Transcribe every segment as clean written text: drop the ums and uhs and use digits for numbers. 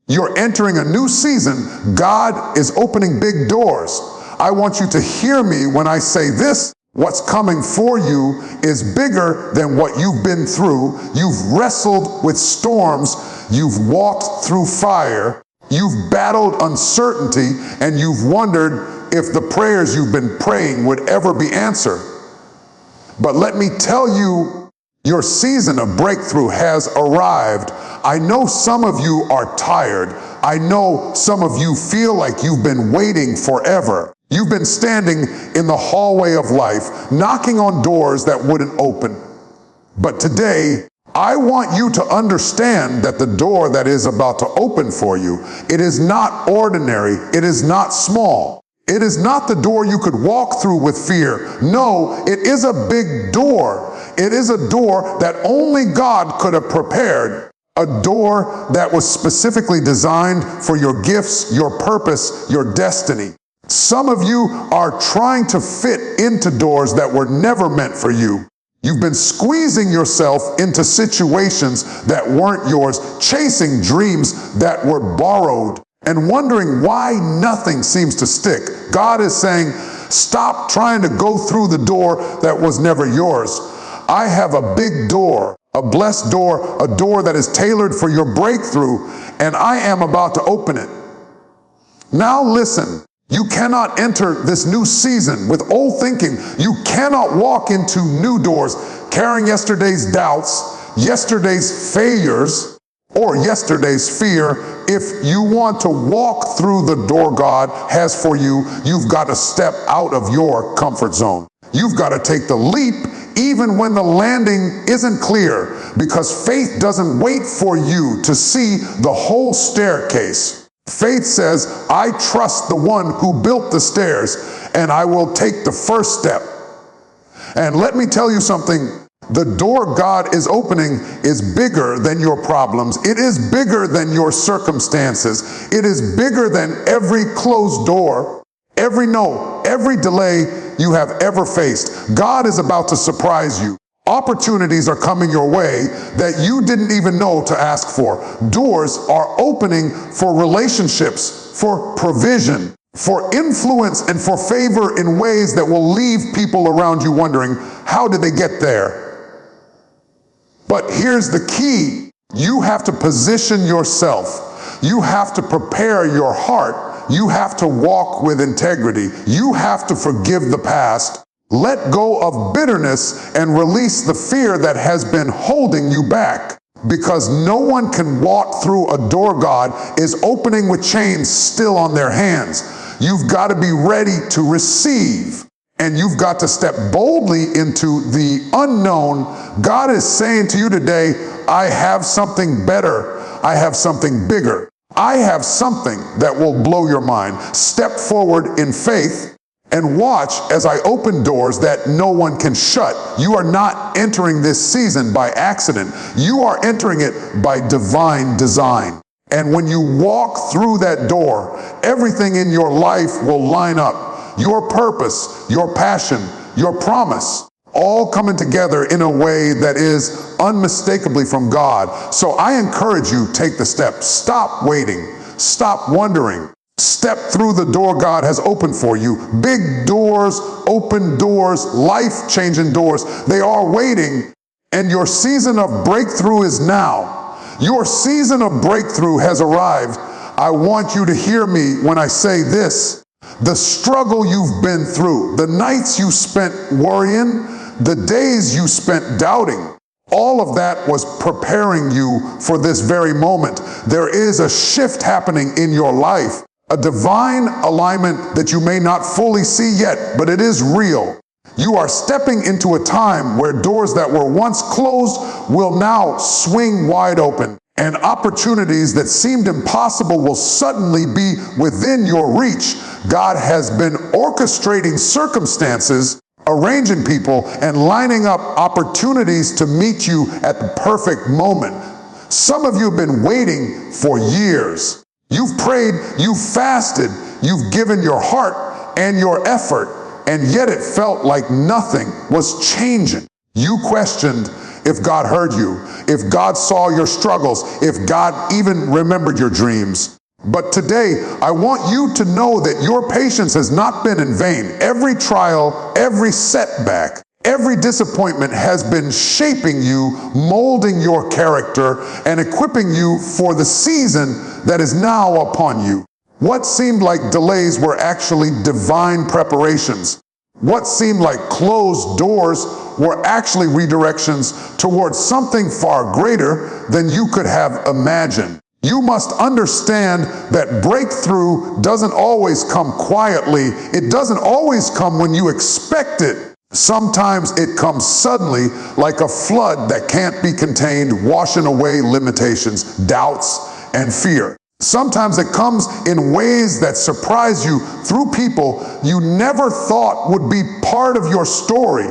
You're entering a new season. God is opening big doors. I want you to hear me when I say this. What's coming for you is bigger than what you've been through. You've wrestled with storms. You've walked through fire. You've battled uncertainty, and you've wondered if the prayers you've been praying would ever be answered. But let me tell you, your season of breakthrough has arrived. I know some of you are tired. I know some of you feel like you've been waiting forever. You've been standing in the hallway of life, knocking on doors that wouldn't open. But today, I want you to understand that the door that is about to open for you, it is not ordinary, it is not small. It is not the door you could walk through with fear. No, it is a big door. It is a door that only God could have prepared. A door that was specifically designed for your gifts, your purpose, your destiny. Some of you are trying to fit into doors that were never meant for you. You've been squeezing yourself into situations that weren't yours, chasing dreams that were borrowed, and wondering why nothing seems to stick. God is saying, stop trying to go through the door that was never yours. I have a big door, a blessed door, a door that is tailored for your breakthrough, and I am about to open it. Now listen. You cannot enter this new season with old thinking. You cannot walk into new doors carrying yesterday's doubts, yesterday's failures, or yesterday's fear. If you want to walk through the door God has for you, you've got to step out of your comfort zone. You've got to take the leap even when the landing isn't clear, because faith doesn't wait for you to see the whole staircase. Faith says, I trust the one who built the stairs, and I will take the first step. And let me tell you something, the door God is opening is bigger than your problems. It is bigger than your circumstances. It is bigger than every closed door, every no, every delay you have ever faced. God is about to surprise you. Opportunities are coming your way that you didn't even know to ask for. Doors are opening for relationships, for provision, for influence, and for favor in ways that will leave people around you wondering, how did they get there? But here's the key. You have to position yourself. You have to prepare your heart. You have to walk with integrity. You have to forgive the past. Let go of bitterness and release the fear that has been holding you back, because no one can walk through a door God is opening with chains still on their hands. You've got to be ready to receive, and you've got to step boldly into the unknown. God is saying to you today, I have something better. I have something bigger. I have something that will blow your mind. Step forward in faith and watch as I open doors that no one can shut. You are not entering this season by accident. You are entering it by divine design. And when you walk through that door, everything in your life will line up. Your purpose, your passion, your promise, all coming together in a way that is unmistakably from God. So I encourage you, take the step. Stop waiting. Stop wondering. Step through the door God has opened for you. Big doors, open doors, life-changing doors. They are waiting, and your season of breakthrough is now. Your season of breakthrough has arrived. I want you to hear me when I say this. The struggle you've been through, the nights you spent worrying, the days you spent doubting, all of that was preparing you for this very moment. There is a shift happening in your life. A divine alignment that you may not fully see yet, but it is real. You are stepping into a time where doors that were once closed will now swing wide open, and opportunities that seemed impossible will suddenly be within your reach. God has been orchestrating circumstances, arranging people, and lining up opportunities to meet you at the perfect moment. Some of you have been waiting for years. You've prayed, you've fasted, you've given your heart and your effort, and yet it felt like nothing was changing. You questioned if God heard you, if God saw your struggles, if God even remembered your dreams. But today, I want you to know that your patience has not been in vain. Every trial, every setback, every disappointment has been shaping you, molding your character, and equipping you for the season that is now upon you. What seemed like delays were actually divine preparations. What seemed like closed doors were actually redirections towards something far greater than you could have imagined. You must understand that breakthrough doesn't always come quietly. It doesn't always come when you expect it. Sometimes it comes suddenly, like a flood that can't be contained, washing away limitations, doubts, and fear. Sometimes it comes in ways that surprise you through people you never thought would be part of your story,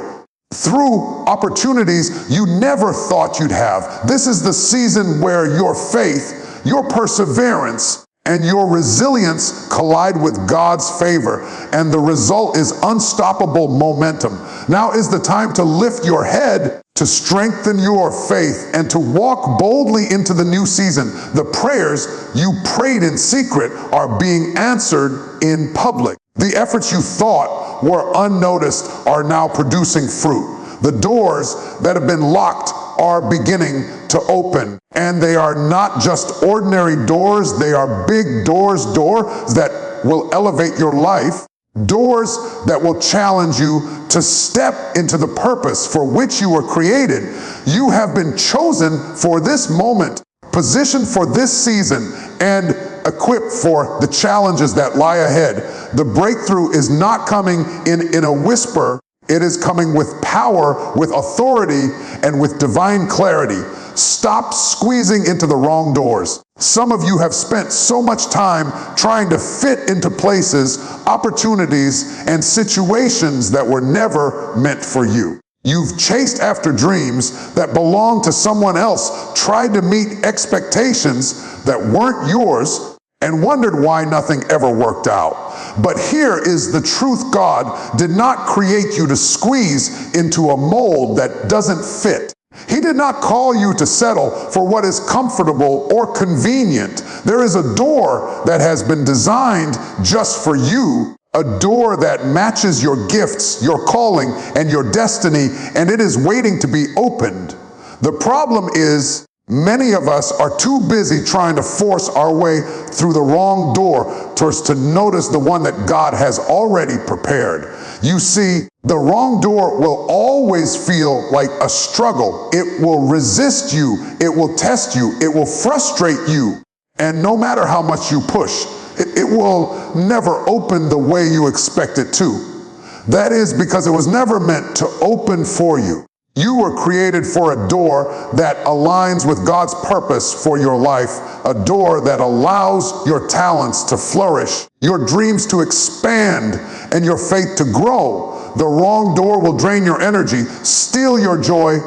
through opportunities you never thought you'd have. This is the season where your faith, your perseverance, and your resilience collide with God's favor, and the result is unstoppable momentum. Now is the time to lift your head, to strengthen your faith, and to walk boldly into the new season. The prayers you prayed in secret are being answered in public. The efforts you thought were unnoticed are now producing fruit. The doors that have been locked are beginning to open. And they are not just ordinary doors, they are big doors that will elevate your life, doors that will challenge you to step into the purpose for which you were created. You have been chosen for this moment, positioned for this season, and equipped for the challenges that lie ahead. The breakthrough is not coming in a whisper. It is coming with power, with authority, and with divine clarity. Stop squeezing into the wrong doors. Some of you have spent so much time trying to fit into places, opportunities, and situations that were never meant for you. You've chased after dreams that belong to someone else, tried to meet expectations that weren't yours, and wondered why nothing ever worked out. But here is the truth: God did not create you to squeeze into a mold that doesn't fit. He did not call you to settle for what is comfortable or convenient. There is a door that has been designed just for you, a door that matches your gifts, your calling, and your destiny, and it is waiting to be opened. The problem is, many of us are too busy trying to force our way through the wrong door to notice the one that God has already prepared. You see, the wrong door will always feel like a struggle. It will resist you. It will test you. It will frustrate you. And no matter how much you push, it will never open the way you expect it to. That is because it was never meant to open for you. You were created for a door that aligns with God's purpose for your life, a door that allows your talents to flourish, your dreams to expand, and your faith to grow. The wrong door will drain your energy, steal your joy,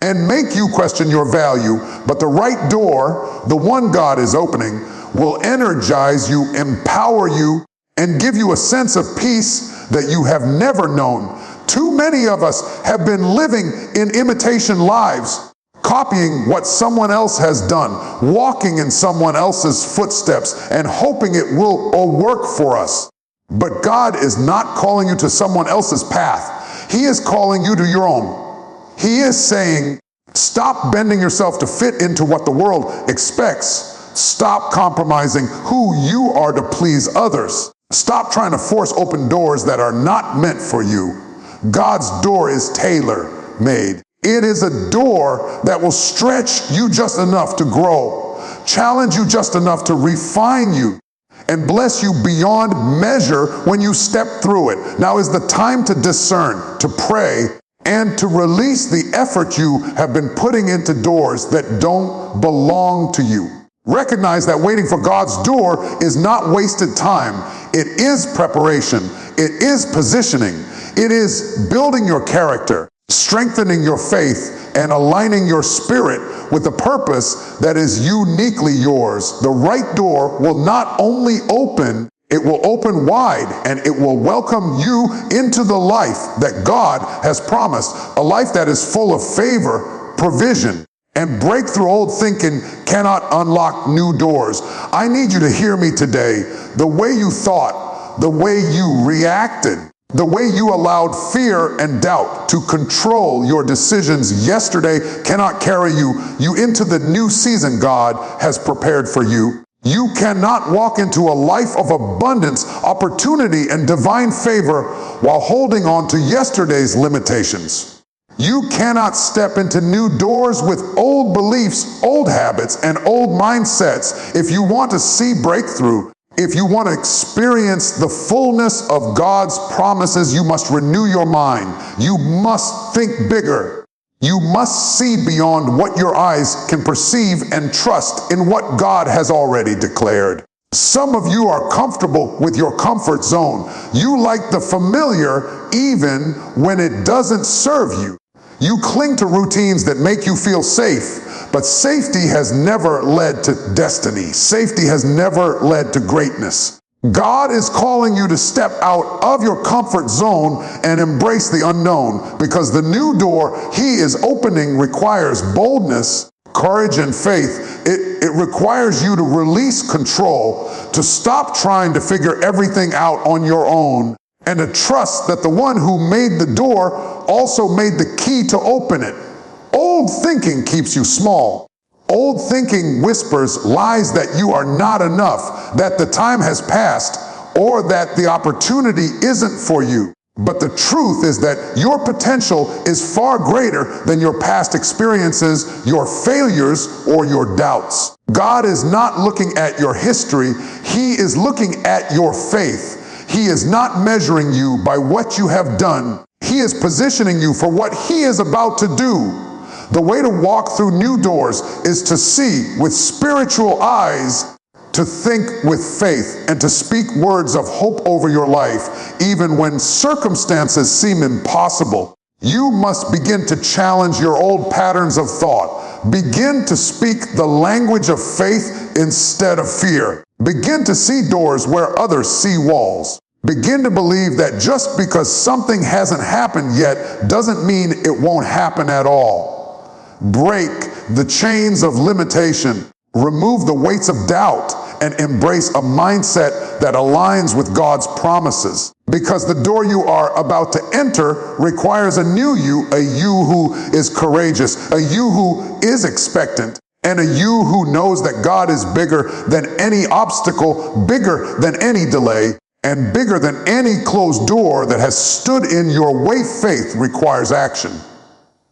and make you question your value. But the right door, the one God is opening, will energize you, empower you, and give you a sense of peace that you have never known. Too many of us have been living in imitation lives, copying what someone else has done, walking in someone else's footsteps, and hoping it will all work for us. But God is not calling you to someone else's path. He is calling you to your own. He is saying, stop bending yourself to fit into what the world expects. Stop compromising who you are to please others. Stop trying to force open doors that are not meant for you. God's door is tailor-made. It is a door that will stretch you just enough to grow, challenge you just enough to refine you, and bless you beyond measure when you step through it. Now is the time to discern, to pray, and to release the effort you have been putting into doors that don't belong to you. Recognize that waiting for God's door is not wasted time. It is preparation. It is positioning. It is building your character, strengthening your faith, and aligning your spirit with the purpose that is uniquely yours. The right door will not only open, it will open wide, and it will welcome you into the life that God has promised, a life that is full of favor, provision. And break through old thinking cannot unlock new doors. I need you to hear me today. The way you thought, the way you reacted, the way you allowed fear and doubt to control your decisions yesterday cannot carry you into the new season God has prepared for you. You cannot walk into a life of abundance, opportunity, and divine favor while holding on to yesterday's limitations. You cannot step into new doors with old beliefs, old habits, and old mindsets. If you want to see breakthrough, if you want to experience the fullness of God's promises, you must renew your mind. You must think bigger. You must see beyond what your eyes can perceive and trust in what God has already declared. Some of you are comfortable with your comfort zone. You like the familiar even when it doesn't serve you. You cling to routines that make you feel safe, but safety has never led to destiny. Safety has never led to greatness. God is calling you to step out of your comfort zone and embrace the unknown, because the new door He is opening requires boldness, courage, and faith. It requires you to release control, to stop trying to figure everything out on your own, and to trust that the one who made the door also made the key to open it. Old thinking keeps you small. Old thinking whispers lies that you are not enough, that the time has passed, or that the opportunity isn't for you. But the truth is that your potential is far greater than your past experiences, your failures, or your doubts. God is not looking at your history. He is looking at your faith. He is not measuring you by what you have done. He is positioning you for what He is about to do. The way to walk through new doors is to see with spiritual eyes, to think with faith, and to speak words of hope over your life, even when circumstances seem impossible. You must begin to challenge your old patterns of thought. Begin to speak the language of faith instead of fear. Begin to see doors where others see walls. Begin to believe that just because something hasn't happened yet doesn't mean it won't happen at all. Break the chains of limitation. Remove the weights of doubt and embrace a mindset that aligns with God's promises. Because the door you are about to enter requires a new you, a you who is courageous, a you who is expectant, and a you who knows that God is bigger than any obstacle, bigger than any delay, and bigger than any closed door that has stood in your way. Faith requires action.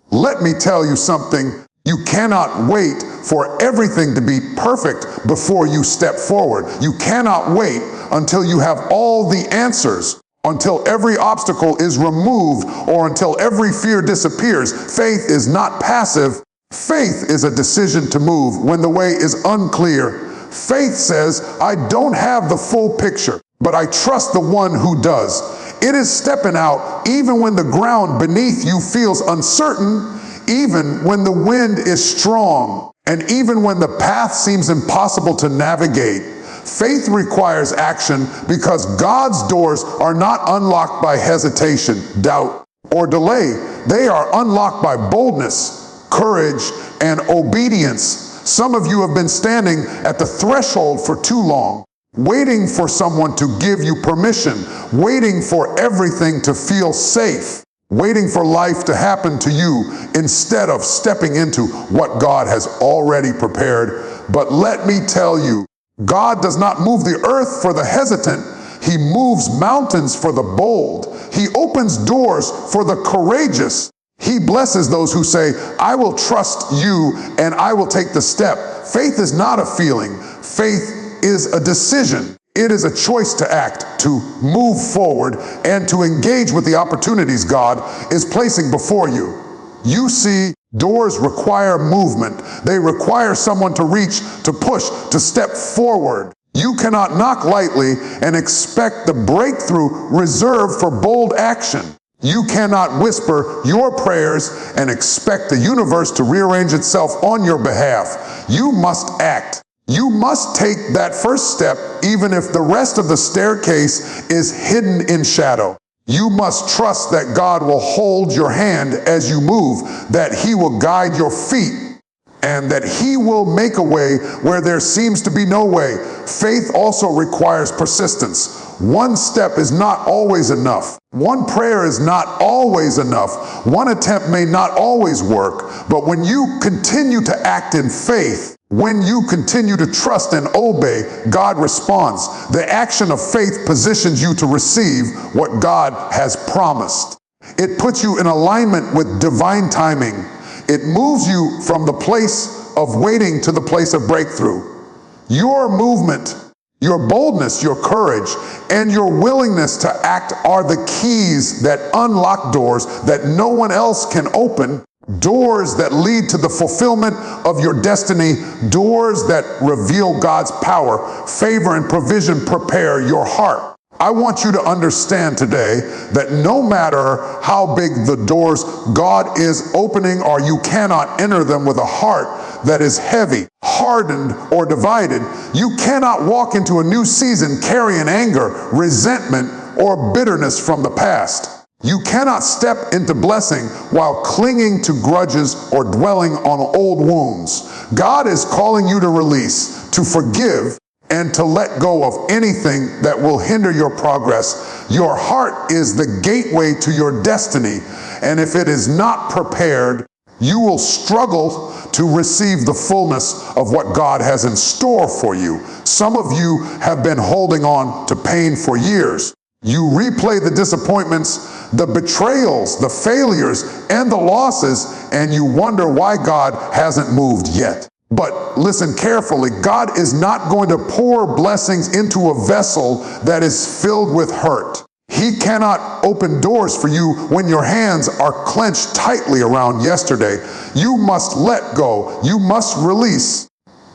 Let me tell you something. You cannot wait for everything to be perfect before you step forward. You cannot wait until you have all the answers, until every obstacle is removed, or until every fear disappears. Faith is not passive. Faith is a decision to move when the way is unclear. Faith says, I don't have the full picture, but I trust the one who does. It is stepping out even when the ground beneath you feels uncertain, even when the wind is strong, and even when the path seems impossible to navigate. Faith requires action because God's doors are not unlocked by hesitation, doubt, or delay. They are unlocked by boldness, courage, and obedience. Some of you have been standing at the threshold for too long, waiting for someone to give you permission, waiting for everything to feel safe, waiting for life to happen to you instead of stepping into what God has already prepared. But let me tell you, God does not move the earth for the hesitant. He moves mountains for the bold. He opens doors for the courageous. He blesses those who say, I will trust you and I will take the step. Faith is not a feeling. Faith is a decision. It is a choice to act, to move forward, and to engage with the opportunities God is placing before you. You see, doors require movement. They require someone to reach, to push, to step forward. You cannot knock lightly and expect the breakthrough reserved for bold action. You cannot whisper your prayers and expect the universe to rearrange itself on your behalf. You must act. You must take that first step, even if the rest of the staircase is hidden in shadow. You must trust that God will hold your hand as you move, that He will guide your feet, and that He will make a way where there seems to be no way. Faith also requires persistence. One step is not always enough. One prayer is not always enough. One attempt may not always work, but when you continue to act in faith, when you continue to trust and obey, God responds. The action of faith positions you to receive what God has promised. It puts you in alignment with divine timing. It moves you from the place of waiting to the place of breakthrough. Your movement, your boldness, your courage, and your willingness to act are the keys that unlock doors that no one else can open, doors that lead to the fulfillment of your destiny, doors that reveal God's power, favor, and provision. Prepare your heart. I want you to understand today that no matter how big the doors God is opening, or you cannot enter them with a heart that is heavy, hardened, or divided. You cannot walk into a new season carrying anger, resentment, or bitterness from the past. You cannot step into blessing while clinging to grudges or dwelling on old wounds. God is calling you to release, to forgive, and to let go of anything that will hinder your progress. Your heart is the gateway to your destiny, and if it is not prepared, you will struggle to receive the fullness of what God has in store for you. Some of you have been holding on to pain for years. You replay the disappointments, the betrayals, the failures, and the losses, and you wonder why God hasn't moved yet. But listen carefully, God is not going to pour blessings into a vessel that is filled with hurt. He cannot open doors for you when your hands are clenched tightly around yesterday. You must let go. You must release.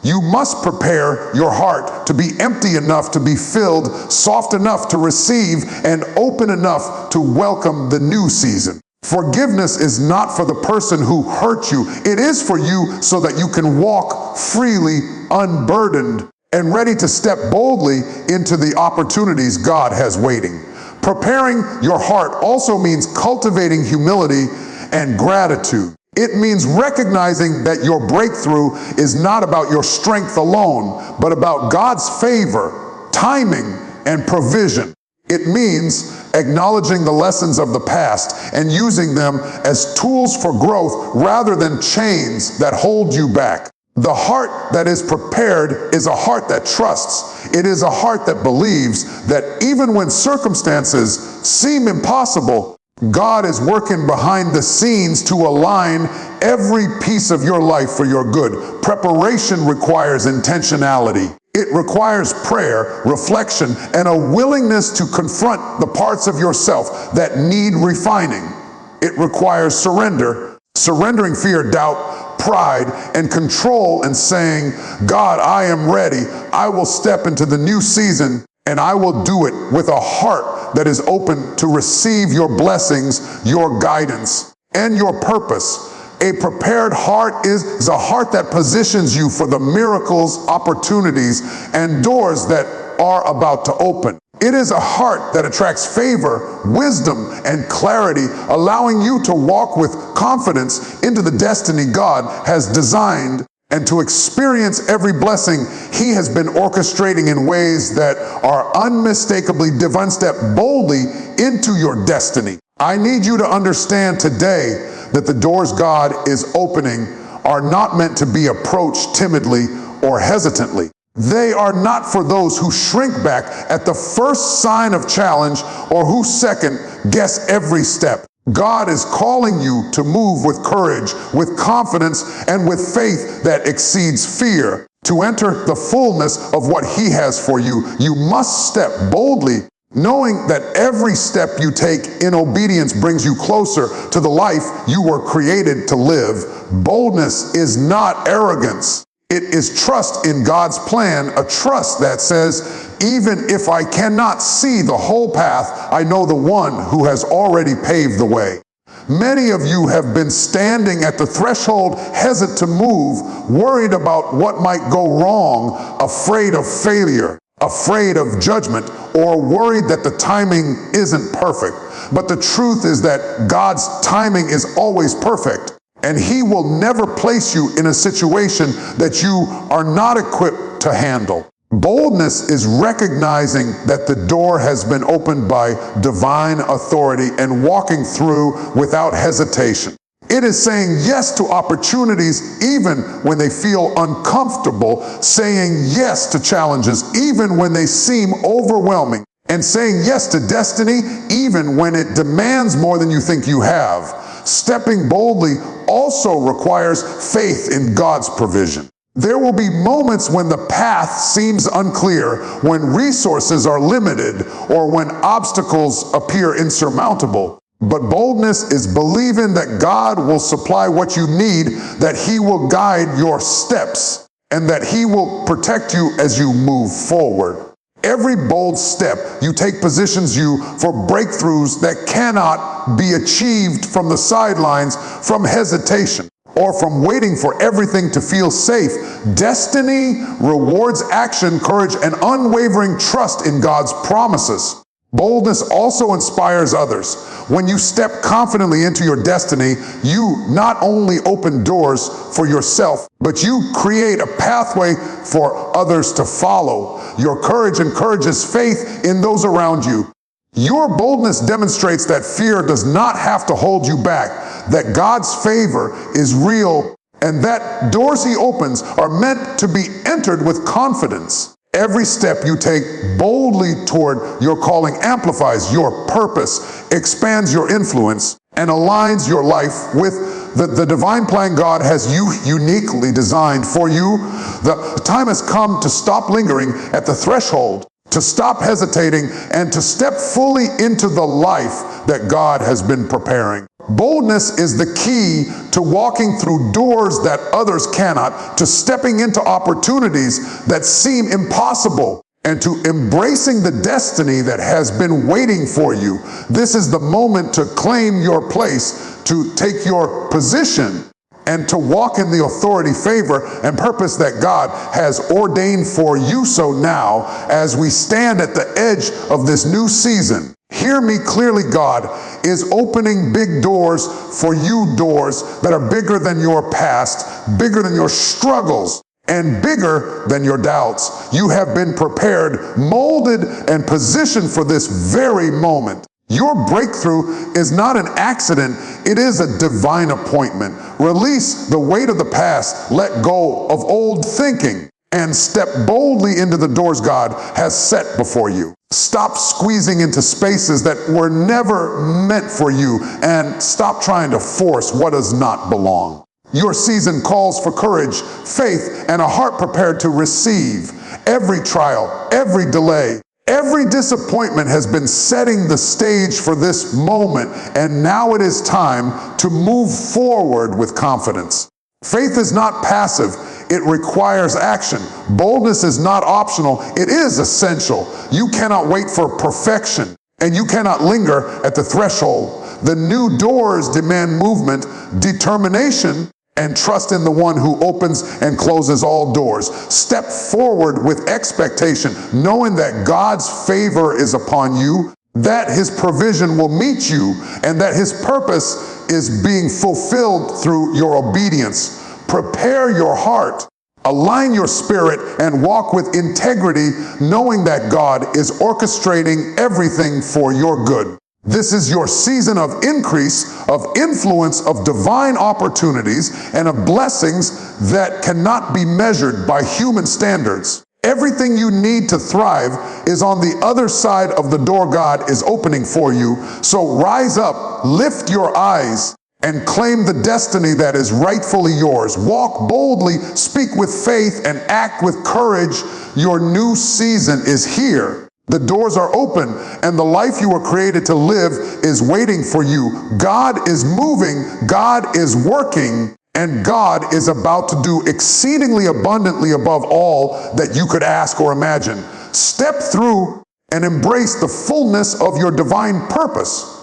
You must prepare your heart to be empty enough to be filled, soft enough to receive, and open enough to welcome the new season. Forgiveness is not for the person who hurt you. It is for you so that you can walk freely, unburdened, and ready to step boldly into the opportunities God has waiting. Preparing your heart also means cultivating humility and gratitude. It means recognizing that your breakthrough is not about your strength alone, but about God's favor, timing, and provision. It means acknowledging the lessons of the past and using them as tools for growth rather than chains that hold you back. The heart that is prepared is a heart that trusts. It is a heart that believes that even when circumstances seem impossible, God is working behind the scenes to align every piece of your life for your good. Preparation requires intentionality. It requires prayer, reflection, and a willingness to confront the parts of yourself that need refining. It requires surrender, surrendering fear, doubt, pride, and control, and saying, God, I am ready. I will step into the new season, and I will do it with a heart that is open to receive your blessings, your guidance, and your purpose. A prepared heart is a heart that positions you for the miracles, opportunities, and doors that are about to open. It is a heart that attracts favor, wisdom, and clarity, allowing you to walk with confidence into the destiny God has designed and to experience every blessing He has been orchestrating in ways that are unmistakably divine. Step boldly into your destiny. I need you to understand today that the doors God is opening are not meant to be approached timidly or hesitantly. They are not for those who shrink back at the first sign of challenge or who second guess every step. God is calling you to move with courage, with confidence, and with faith that exceeds fear. To enter the fullness of what He has for you, you must step boldly, knowing that every step you take in obedience brings you closer to the life you were created to live. Boldness is not arrogance. It is trust in God's plan, a trust that says, even if I cannot see the whole path, I know the one who has already paved the way. Many of you have been standing at the threshold, hesitant to move, worried about what might go wrong, afraid of failure. afraid of judgment, or worried that the timing isn't perfect. But the truth is that God's timing is always perfect, and He will never place you in a situation that you are not equipped to handle. Boldness is recognizing that the door has been opened by divine authority and walking through without hesitation. It is saying yes to opportunities even when they feel uncomfortable, saying yes to challenges even when they seem overwhelming, and saying yes to destiny even when it demands more than you think you have. Stepping boldly also requires faith in God's provision. There will be moments when the path seems unclear, when resources are limited, or when obstacles appear insurmountable. But boldness is believing that God will supply what you need, that He will guide your steps, and that He will protect you as you move forward. Every bold step you take positions you for breakthroughs that cannot be achieved from the sidelines, from hesitation, or from waiting for everything to feel safe. Destiny rewards action, courage, and unwavering trust in God's promises. Boldness also inspires others. When you step confidently into your destiny, you not only open doors for yourself, but you create a pathway for others to follow. Your courage encourages faith in those around you. Your boldness demonstrates that fear does not have to hold you back, that God's favor is real, and that doors He opens are meant to be entered with confidence. Every step you take boldly toward your calling amplifies your purpose, expands your influence, and aligns your life with the divine plan God has uniquely designed for you. The time has come to stop lingering at the threshold, to stop hesitating, and to step fully into the life that God has been preparing. Boldness is the key to walking through doors that others cannot, to stepping into opportunities that seem impossible, and to embracing the destiny that has been waiting for you. This is the moment to claim your place, to take your position, and to walk in the authority, favor, and purpose that God has ordained for you. So now, as we stand at the edge of this new season, hear me clearly. God is opening big doors for you, doors that are bigger than your past, bigger than your struggles, and bigger than your doubts. You have been prepared, molded, and positioned for this very moment. Your breakthrough is not an accident, it is a divine appointment. Release the weight of the past, let go of old thinking, and step boldly into the doors God has set before you. Stop squeezing into spaces that were never meant for you, and stop trying to force what does not belong. Your season calls for courage, faith, and a heart prepared to receive. Every trial, every delay, every disappointment has been setting the stage for this moment, and now it is time to move forward with confidence. Faith is not passive, it requires action. Boldness is not optional, it is essential. You cannot wait for perfection, and you cannot linger at the threshold. The new doors demand movement, determination, and trust in the one who opens and closes all doors. Step forward with expectation, knowing that God's favor is upon you, that His provision will meet you, and that His purpose is being fulfilled through your obedience. Prepare your heart, align your spirit, and walk with integrity, knowing that God is orchestrating everything for your good. This is your season of increase, of influence, of divine opportunities, and of blessings that cannot be measured by human standards. Everything you need to thrive is on the other side of the door God is opening for you. So rise up, lift your eyes, and claim the destiny that is rightfully yours. Walk boldly, speak with faith, and act with courage. Your new season is here. The doors are open, and the life you were created to live is waiting for you. God is moving, God is working, and God is about to do exceedingly abundantly above all that you could ask or imagine. Step through and embrace the fullness of your divine purpose.